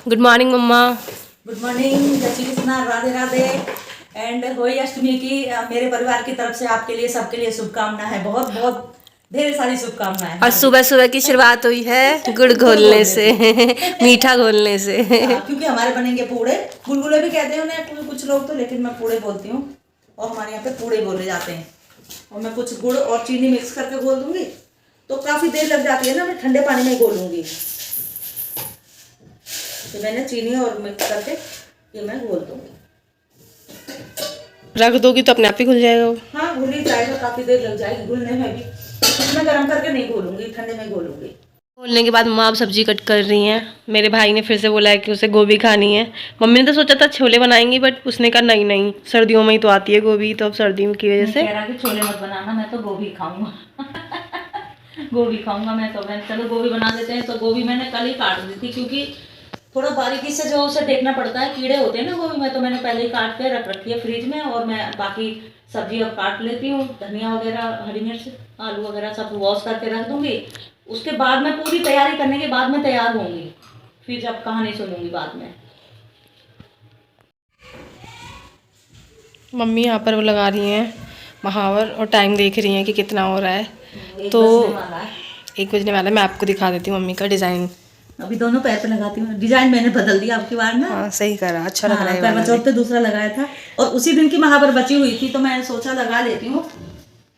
Good morning मम्मा। Good morning, जय Shri Krishna, Radhe Radhe. And Holi अष्टमी की मेरे परिवार की तरफ से आपके लिए सबके लिए शुभकामना है। बहुत बहुत ढेर सारी शुभकामनाएं। और सुबह सुबह की शुरुआत हुई है गुड़ घोलने से मीठा घोलने से। क्योंकि हमारे बनेंगे पूड़े, गुलगुले भी कहते हैं उन्हें कुछ लोग तो, लेकिन मैं पूड़े बोलती हूँ और हमारे यहाँ पे पूड़े बोले जाते हैं। और मैं कुछ गुड़ और चीनी मिक्स करके घोल दूंगी तो काफ़ी देर लग जाती है ना, मैं ठंडे पानी में घोलूंगी। तो मैंने चीनी और मिक्स करके ये मैं घोल दूंगी। रख दोगी तो अपने आप ही घुल जाएगा वो। हाँ, घुल ही जाएगा, काफ़ी देर लग जाएगी घुलने में भी। मैं गर्म करके नहीं घोलूंगी, ठंडे में घोलूंगी। घोलने के बाद मम्मा अब सब्जी कट कर रही हैं। मेरे भाई ने फिर से बोला है कि उसे गोभी खानी है। मम्मी ने तो सोचा था छोले बनाएंगी, बट उसने कहा नहीं नहीं, सर्दियों में ही तो आती है गोभी, तो अब सर्दी की वजह से कह रहा कि छोले मत बनाना, मैं तो गोभी खाऊंगा। गोभी खाऊंगा मैं तो। मैं चलो गोभी बना देते हैं। तो गोभी मैंने कल ही काट दी थी, क्योंकि थोड़ा बारीकी से जो उसे देखना पड़ता है, कीड़े होते हैं ना गोभी में, तो मैंने पहले ही काट के रख रखी है फ्रिज में। और मैं बाकी सब्जी अब काट लेती हूँ, धनिया वगैरह, हरी मिर्च, आलू वगैरह सब वॉश करके रख दूंगी। उसके बाद मैं पूरी तैयारी करने के बाद मैं तैयार होंगी, फिर जब कहानी सुनूंगी बाद में। मम्मी यहाँ पर वो लगा रही हैं महावर और टाइम देख रही हैं कि कितना हो रहा है। तो 1 बजने वाला है। मैं आपको दिखा देती हूँ मम्मी का डिज़ाइन। अभी दोनों पैर पे लगाती हूँ। डिजाइन मैंने बदल दिया अब की बार ना। हाँ सही करा, अच्छा लग रहा है। करवा चौथ पे दूसरा लगाया था और उसी दिन की महावर बची हुई थी, तो मैंने सोचा लगा लेती हूँ।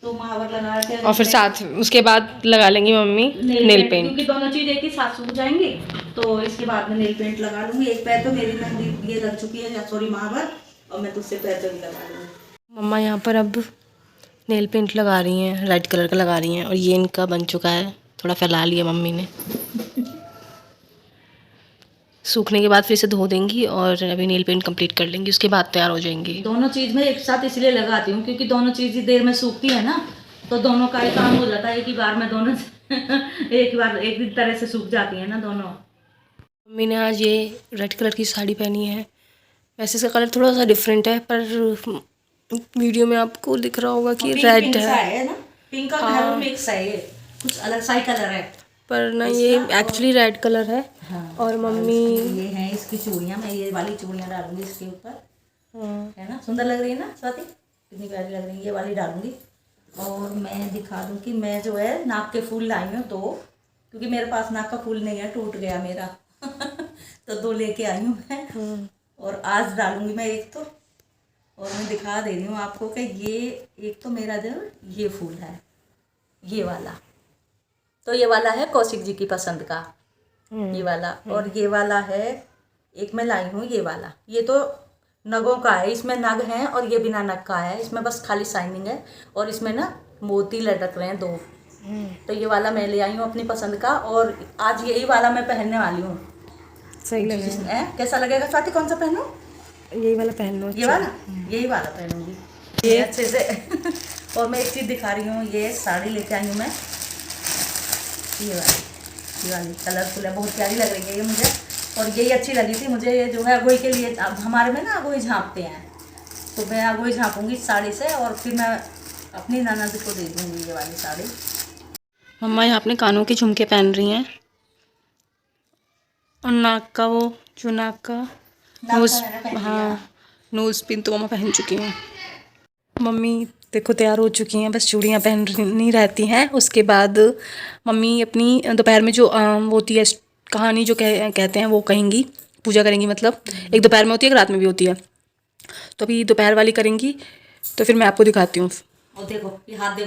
तो महावर लगा के और फिर साथ उसके बाद लगा लेंगी मम्मी नेल पेंट, क्योंकि दोनों चीज एक ही साथ सूख जाएंगी। तो इसके बाद में नेल पेंट लगा लूंगी। एक पैर तो मेरी मेहंदी ये लग चुकी है, सॉरी महावर, और मैं दूसरे पैर पे भी लगा लूंगी। मम्मा यहाँ पर अब नेल पेंट लगा रही हैं, रेड कलर का लगा रही हैं। और ये इनका बन चुका है, थोड़ा फैला लिया मम्मी ने। सूखने के बाद फिर से धो देंगी और अभी नेल पेंट कंप्लीट कर लेंगी, उसके बाद तैयार हो जाएंगी। दोनों चीज में एक साथ इसलिए लगाती हूँ क्योंकि दोनों चीज ही देर में सूखती है ना, तो दोनों का ही काम हो जाता है। एक ही बार में दोनों एक बार एक ही तरह से सूख जाती है ना दोनों। मम्मी ने आज ये रेड कलर की साड़ी पहनी है। वैसे इसका कलर थोड़ा सा डिफरेंट है, पर वीडियो में आपको दिख रहा होगा कि रेड है ना, पिंक और मैरून मिक्स है, ये कुछ अलग सा ही कलर है, पर ना ये एक्चुअली रेड कलर है। हाँ, और मम्मी ये है इसकी चूड़ियाँ, मैं ये वाली चूड़ियाँ डालूंगी इसके ऊपर। है ना, सुंदर लग रही है ना स्वाति, कितनी प्यारी लग रही है। ये वाली डालूंगी। और मैं दिखा दूँ कि मैं जो है नाक के फूल लाई हूँ 2, क्योंकि मेरे पास नाक का फूल नहीं है, टूट गया मेरा। तो 2 लेके आई हूँ मैं। और आज डालूंगी मैं एक तो। और मैं दिखा दे रही हूँ आपको कि ये एक तो मेरा जो ये फूल है, ये वाला, तो ये वाला है कौशिक जी की पसंद का, ये वाला। और ये वाला है, एक मैं लाई हूँ ये वाला, ये तो नगों का है, इसमें नग हैं और ये बिना नग का है, इसमें बस खाली शाइनिंग है। और इसमें ना मोती लटक रहे हैं 2। तो ये वाला मैं ले आई हूँ अपनी पसंद का, और आज यही वाला मैं पहनने वाली हूँ। सही लगेगा। कैसा लगेगा स्वाति, कौन सा पहनूं? यही वाला पहन लो। ये वाला, यही वाला पहनूंगी ये अच्छे से। और मैं एक चीज़ दिखा रही हूँ, ये साड़ी लेके आई हूँ मैं, ये वाली कलरफुल है, बहुत प्यारी लग रही है ये मुझे। और यही अच्छी लगी थी मुझे, ये जो है अगोई के लिए। अब हमारे में ना अगोई झाँपते हैं, तो मैं अगोई झाँपूंगी इस साड़ी से, और फिर मैं अपनी ननद को दे दूँगी ये वाली साड़ी। मम्मा यहाँ अपने कानों के झुमके पहन रही हैं, और नाक का वो जो नाक का नोज, हाँ नोज पिन तो मम्मा पहन चुकी हैं। मम्मी देखो तैयार हो चुकी हैं, बस चूड़ियाँ पहननी रहती हैं। उसके बाद मम्मी अपनी दोपहर में जो वो होती है कहानी जो कहते हैं वो कहेंगी, पूजा करेंगी। मतलब एक दोपहर में होती है, एक रात में भी होती है। तो अभी दोपहर वाली करेंगी, तो फिर मैं आपको दिखाती हूँ। और देखो ये हाथ देखो।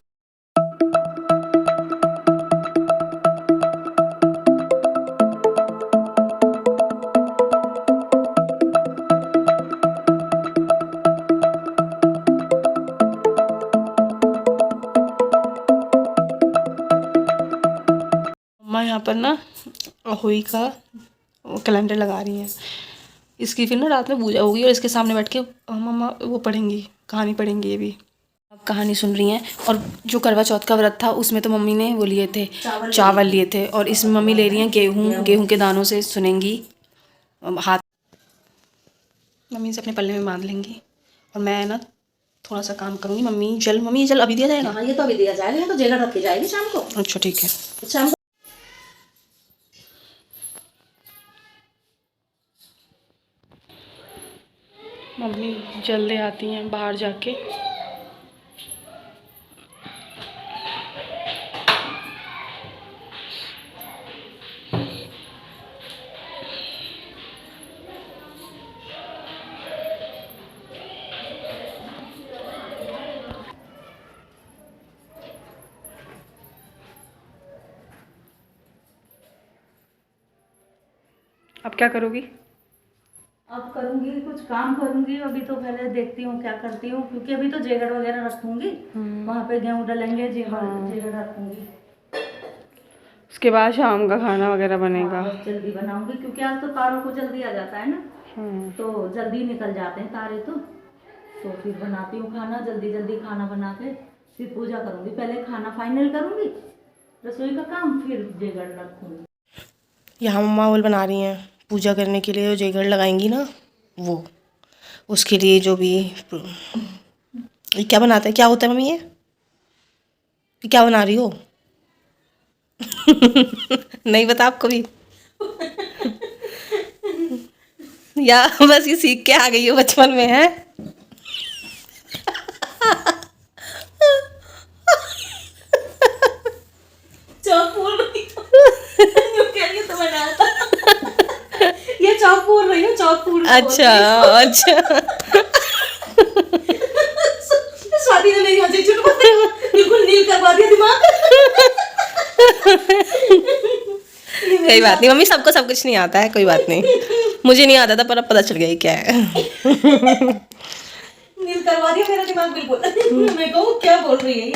मम्मा यहाँ पर ना होली का कैलेंडर लगा रही हैं। इसकी फिर ना रात में पूजा होगी, और इसके सामने बैठ के मम्मा वो पढ़ेंगी, कहानी पढ़ेंगी। ये भी अब कहानी सुन रही हैं। और जो करवा चौथ का व्रत था उसमें तो मम्मी ने वो लिए थे, चावल लिए थे। और इसमें मम्मी ले रही हैं गेहूँ के दानों से सुनेंगी हाथ। मम्मी से अपने पल्ले में बांध लेंगी, और मैं ना थोड़ा सा काम करूँगी। मम्मी जल अभी दिया जाएगा? हाँ, ये तो अभी दिया जाएगा, ये तो जगह रखी जाएगी शाम को। अच्छा ठीक है। शाम को मम्मी जल्दी आती हैं बाहर जाके। अब क्या करोगी? अब करूँगी कुछ काम करूँगी। अभी तो पहले देखती हूँ क्या करती हूँ, क्योंकि अभी तो जेगर वगैरह रखूँगी, वहाँ पे गेहूँ डलेंगे, जेगर रखूँगी। उसके बाद शाम का खाना वगैरह बनेगा। हाँ, बस जल्दी बनाऊँगी क्योंकि आज तो तारों को जल्दी आ जाता है ना, तो जल्दी निकल जाते हैं तारे तो फिर बनाती हूँ खाना, जल्दी जल्दी खाना बना के फिर पूजा करूँगी। पहले खाना फाइनल करूँगी, रसोई का काम, फिर जेगर रखूँगी। यहाँ मम्मा ओल बना रही हैं पूजा करने के लिए, जो जेगर लगाएंगी ना वो, उसके लिए जो भी ये क्या बनाते हैं, क्या होता है मम्मी ये क्या बना रही हो? नहीं पता आपको भी? या बस ये सीख के आ गई हो बचपन में है? ये चौक पूर रही हूँ, चौक पूर। अच्छा अच्छा। स्वाति ने मेरी मजे चुट बिल्कुल नील करवा दिया दिमाग। कोई बात नहीं मम्मी, सबको सब कुछ नहीं आता है, कोई बात नहीं। मुझे नहीं आता था पर अब पता चल गया ये क्या है। नील करवा दिया मेरा दिमाग बिल्कुल। मैं कहूँ क्या बोल रही है ये।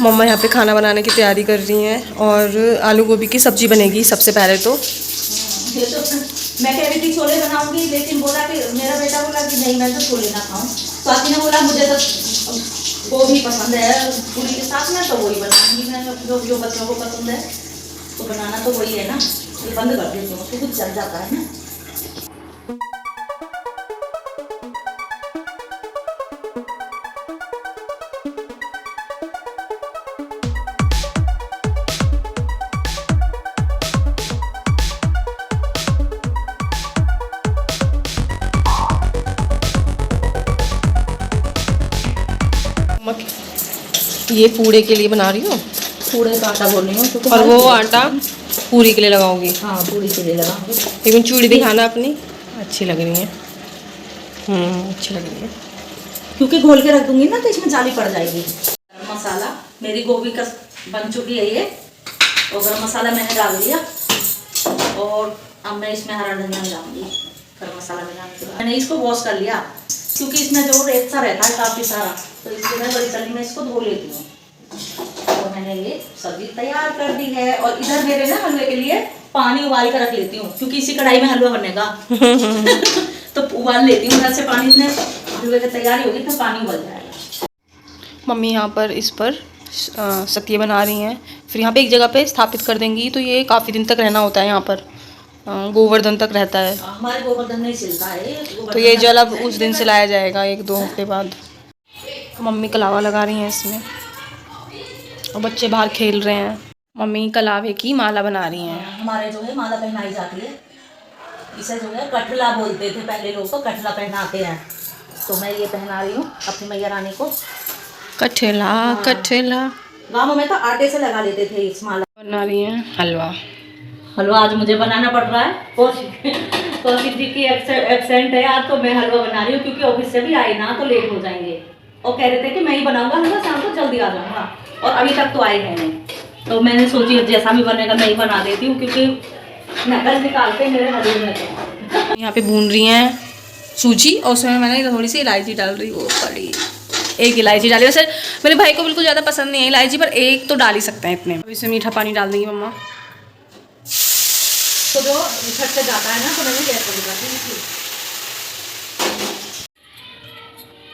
मम्मा यहाँ पे खाना बनाने की तैयारी कर रही हैं और आलू गोभी की सब्जी बनेगी सबसे पहले तो। ये तो मैं कह रही थी छोले बनाऊंगी, लेकिन बोला कि मेरा बेटा बोला कि नहीं मैं तो छोले ना खाऊं। स्वाति ने बोला मुझे तो गोभी पसंद है पूरी के साथ में, तो वही बनाऊंगी मैं, जो बच्चों को पसंद है तो बनाना तो वही है ना। ये बंद कर देती हूँ तो कुछ चल जाता है ना। ये पूड़े के लिए बना रही हूँ, पूरे का आटा बोल रही हूँ। और वो आटा पूरी के लिए लगाऊंगी। हाँ पूरी के लिए लगाऊंगी। लेकिन चूड़ी दिखाना अपनी, अच्छी लग रही है। अच्छी लग रही है क्योंकि घोल के रख दूंगी ना तो इसमें जाली पड़ जाएगी। गरम मसाला मेरी गोभी का बन चुकी है ये, और गरम मसाला मैंने डाल दिया, और अब मैं इसमें हरा धनिया मिलाऊंगी। गरम मसाला मिलाने के बाद मैंने इसको वॉश कर लिया, क्योंकि इसमें जो रेत सा रहता है काफ़ी सारा, तो इसलिए मैं बड़ी चली में इसको धो लेती हूँ। तो मैंने ये सब्जी तैयार कर दी है, और इधर मेरे ना हलवे के लिए पानी उबाल कर रख लेती हूँ, क्योंकि इसी कढ़ाई में हलवा बनेगा। तो उबाल लेती हूँ वैसे पानी, इसमें हलवे की तैयारी होगी तो पानी उबल जाएगा। मम्मी यहाँ पर इस पर सतिये बना रही हैं, फिर यहाँ पे एक जगह पे स्थापित कर देंगी, तो ये काफ़ी दिन तक रहना होता है यहाँ पर, गोवर्धन तक रहता है। हमारे गोवर्धन नहीं सिलता है, तो ये जल अब उस दिन से लाया जाएगा 1-2 हफ्ते बाद। मम्मी कलावा लगा रही हैं इसमें, और बच्चे बाहर खेल रहे हैं। मम्मी कलावे की माला बना रही हैं। हमारे जो है माला पहनाई जाती है, इसे जो है कटला बोलते थे पहले लोग, तो कटला पहनाते हैं, तो मैं ये पहना रही हूँ अपनी मैया रानी को। कठेला कठेला गाँव में तो आटे से लगा लेते थे इस माला। बना रही हैं हलवा। हलवा आज मुझे बनाना पड़ रहा है, कौशिक जी की एब्सेंट है आज, तो मैं हलवा बना रही हूँ, क्योंकि ऑफिस से भी आए ना तो लेट हो जाएंगे, और कह रहे थे कि मैं ही बनाऊंगा हलवा, शाम को जल्दी आ जाऊंगा, और अभी तक तो आए हैं नहीं, तो मैंने सोची जैसा भी बनेगा मैं ही बना देती हूँ, क्योंकि नकल निकालते मेरे हलवे में। तो यहाँ पे भून रही हैं सूजी, और उसमें मैंने थोड़ी सी इलायची डाल रही, वो पड़ी 1 इलायची डाली। वैसे मेरे भाई को बिल्कुल ज़्यादा पसंद नहीं है इलायची, पर 1 तो डाल ही सकते हैं इतने। अब इसमें मीठा पानी डाल देंगी मम्मा। तो जो छट से जाता है ना, तो मैंने गैस बंद कर दी।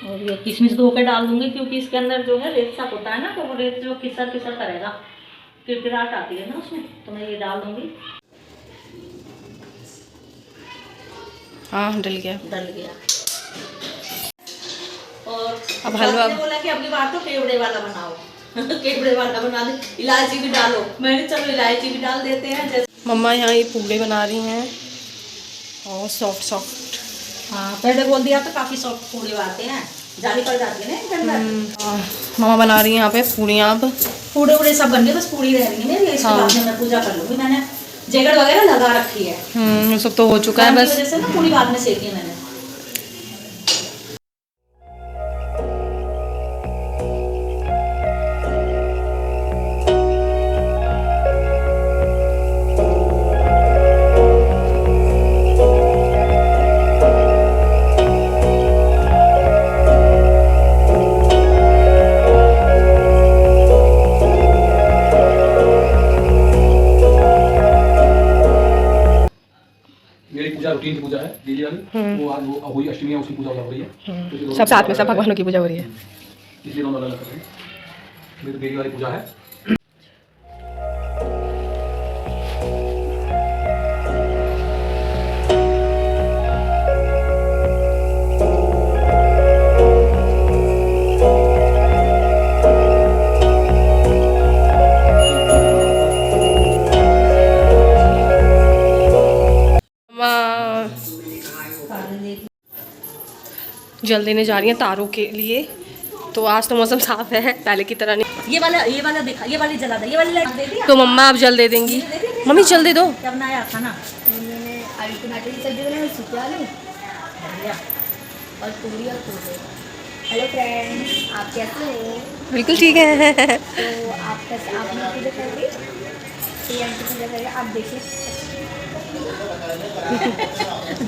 और ये किशमिश धो के डाल दूंगी, क्योंकि इसके अंदर जो है रेत सा होता है ना, तो वो रेत जो किसर किसर करेगा, किरकिराहट आती है ना उसमें, तो मैं ये डाल दूंगी। हाँ डल गया। और अब हलवा बोला कि अगली बार तो केवड़े वाला बनाओ। केवड़े वाला बना दे, इलायची भी डालो। मैंने चलो इलायची भी डाल देते हैं। जैसे मम्मा यहाँ ये पूड़े बना रही हैं, और सॉफ्ट सॉफ्ट। हाँ पहले बोल दिया तो काफ़ी सॉफ्ट पूड़ी आते हैं, जाली पड़ जाती है ना इनके अंदर। मामा बना रही हैं यहाँ पे पूड़ियाँ। अब पूड़े उड़े सब बन गए, बस पूड़ी रह रही है मेरी। इसके बाद में मैं पूजा कर लूँगी। मैंने जैकेट वगैरह लगा रखी है। ये सब तो हो चुका है, बस वजह से ना पूड़ी बाद में सेकी है मैंने। मेरी पूजा रूटीन की पूजा है डेली वाली। वो आज वो अहोई अष्टमी है, उसकी पूजा हो रही है। सब साथ में, सब भगवानों की पूजा हो रही है। इसलिए दोनों अलग अलग कर रहे हैं। मेरी डेली वाली पूजा है। जल देने जा रही हैं तारों के लिए। तो आज तो मौसम साफ है, पहले की तरह नहीं। ये वाला दिखा, ये वाली जला दे, ये वाली लाइट दे दी। तो मम्मा आप जल दे देंगी। मम्मी जल दे दो। क्या बनाया खाना? मैंने आलू टमाटर की सब्जी बनाई, सूखे आलू बढ़िया। और पूरी और पोहे। हेलो फ्रेंड्स, आप कैसे हो? बिल्कुल ठीक है। तो आप कैसे, आपने पूजा कर ली? की पूजा करिए, आप देखिए।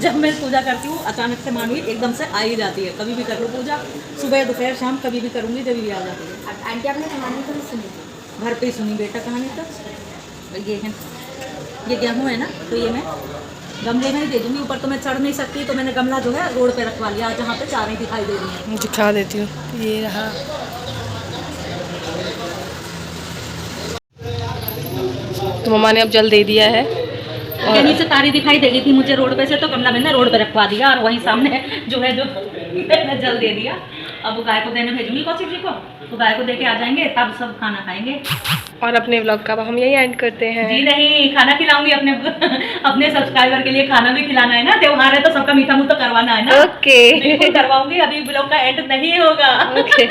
जब मैं पूजा करती हूँ अचानक से मानवी एकदम से आ ही जाती है। कभी भी कर लो पूजा, सुबह दोपहर शाम कभी भी करूँगी, जब भी आ जाती है। अब आंटी आपने कहानी तो नहीं सुनी? घर पे ही सुनी बेटा कहानी। तो ये है, ये गेहूँ है ना, तो ये मैं गमले में ही दे दूँगी। ऊपर तो मैं चढ़ नहीं सकती, तो मैंने गमला जो है रोड पे रखवा लिया, जहाँ पे चारें दिखाई दे रही हैं। दिखा देती हूँ, ये रहा। तो मम्मा ने अब जल दे दिया है। और नीचे तारी दिखाई दे गई थी मुझे रोड पे से, तो गमला मैंने रोड पे रखवा दिया, और वहीं सामने जो है जो मैंने जल दे दिया। अब गाय को देने भेजूंगी कौशिक जी को, तो गाय को देके आ जाएंगे, तब सब खाना खाएंगे। और अपने व्लॉग का हम यही एंड करते हैं। जी नहीं, खाना खिलाऊंगी अपने अपने सब्सक्राइबर के लिए। खाना भी खिलाना है ना, त्योहार है तो सबका मीठा मुँह तो करवाना है ना। ओके, बिल्कुल करवाऊंगी। अभी व्लॉग का एंड नहीं होगा। ओके।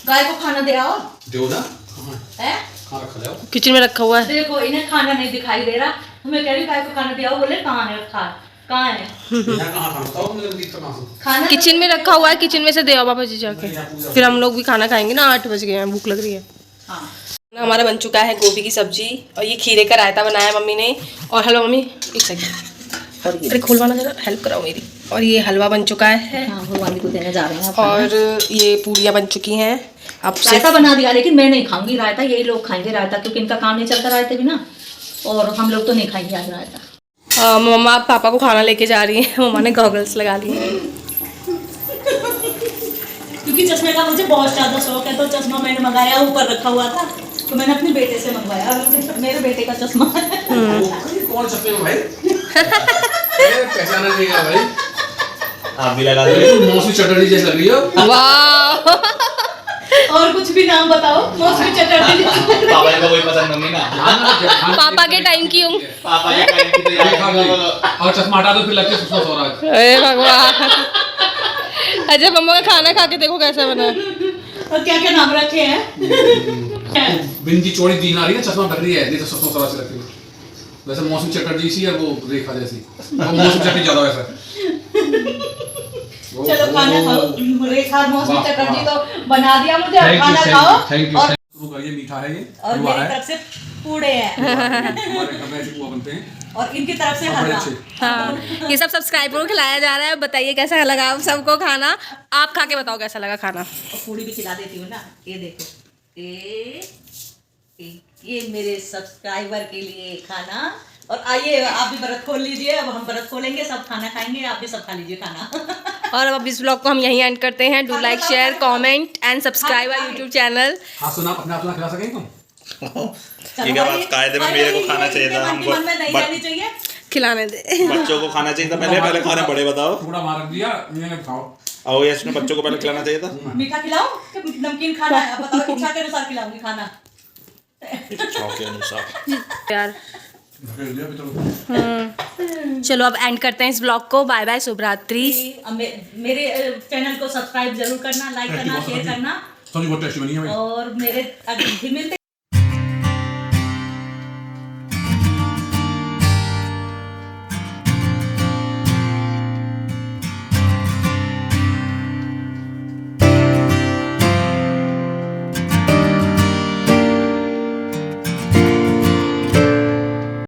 गाय को खाना दे आओ। दो ना है कहाँ रखा जाओ? किचन में रखा हुआ है। देखो इन्हें खाना नहीं दिखाई दे रहा, मैं कह रही गाय को खाना दे आओ, बोले कहाँ है रखा, कहाँ है कहाँ था बताओ मुझे, दिख कहाँ से? खाना? किचन में रखा हुआ है, किचन में से दे आओ पापा जी जाके। फिर हम लोग भी खाना खाएंगे ना, 8 बज गए हैं, भूख लग रही है। हाँ। हमारा बन चुका है गोभी की सब्जी, और ये खीरे का रायता बनाया मम्मी ने। और हेलो मम्मी, एक सेकंड, अरे खोलवाना जरा, हेल्प कराओ मेरी। और ये हलवा बन चुका है। हाँ, भगवान को देने जा रहे हैं। और ये पूड़ियाँ बन चुकी हैं। अब रायता बना दिया, लेकिन मैं नहीं खाऊंगी रायता, यही लोग खाएंगे रायता, क्योंकि इनका काम नहीं चलता रायते बिना, और हम लोग तो नहीं खाएंगे आज रायता। मम्मा पापा को खाना लेके जा रही है। मम्मा ने गॉगल्स लगा लिए हैं। क्योंकि चश्मे का मुझे बहुत ज़्यादा शौक है, तो चश्मा मैंने मंगाया, ऊपर रखा हुआ था, तो मैंने अपने बेटे से मंगवाया। मेरे बेटे का चश्मा है। कौन चश्मे में भाई? पहचाना नहीं गया भाई। आप भी लगा दो। मौसमी चटर्जी जैसी लग रही हो। वाह। और कुछ भी नाम बताओ, मौसमी चटर्जी। पापा को कोई पसंद नहीं ना। पापा के टाइम की हूँ। पापा के टाइम की तो यार। और चश्मा हटा दो फिर लगते सुषमा स्वराज। अरे भगवान। अच्छा मम्मा का खाना खा के देखो कैसा बना है। और क्या क्या नाम रखे हैं? बिंदी चौड़ी दीन आ रही है, चश्मा ढक रही है, नहीं तो सुषमा स्वराज से लगती है। वैसे मौसमी चटर्जी सी है, वो रेखा जैसी। वो मौसमी चटर्जी ज्यादा वैसा। चलो खाना खाओ। रेखा मौसमी चटर्जी तो बना दिया मुझे, और खाना खाओ। Thank you. और ये मीठा है, ये और हलवा मेरी है। तरफ से पूड़े हैं, हमारे घर में ऐसे पुआ बनते हैं, और इनकी तरफ से बड़े हलवा। अच्छे। हाँ, ये सब सब्सक्राइबर को खिलाया जा रहा है। बताइए कैसा लगा आप सबको खाना। आप खा के बताओ कैसा लगा खाना। और पूड़ी भी खिला देती हूँ ना, ये देखो, ये मेरे सब्सक्राइबर के लिए खाना। और आइए आप भी व्रत खोल लीजिए, अब हम व्रत खोलेंगे, सब खाना खाएंगे, आप भी सब खा लीजिए खाना। और अब इस ब्लॉग को हम यहीं एंड करते हैं। Do like, share, comment and subscribe our YouTube channel. हाँ सुना, अपने आप खिला सकेंगे तुम? ये क्या बात, कायदे में मेरे को खाना चाहिए था, हमको मन में नहीं जानी चाहिए। खिलाने दे। बच्चों को खाना चाहिए था पहले खाने पड़े, बताओ। थोड़ा मार दिया, ये खाओ। और यश ने बच्चों को पहले खिलाना चाहिए था। मीठा खिलाओ कि नमकीन खाना है? आप बताओ, इच्छा के अनुसार खिलाऊंगी खाना। शौक के अनुसार। यार धकेल दिया अभी तो। चलो अब एंड करते हैं इस ब्लॉग को। बाय बाय, शुभ रात्रि। मेरे चैनल को सब्सक्राइब जरूर करना, लाइक करना, शेयर करना। सब्जी बहुत टेस्टी बनी है भाई। और मेरे अभी मिलते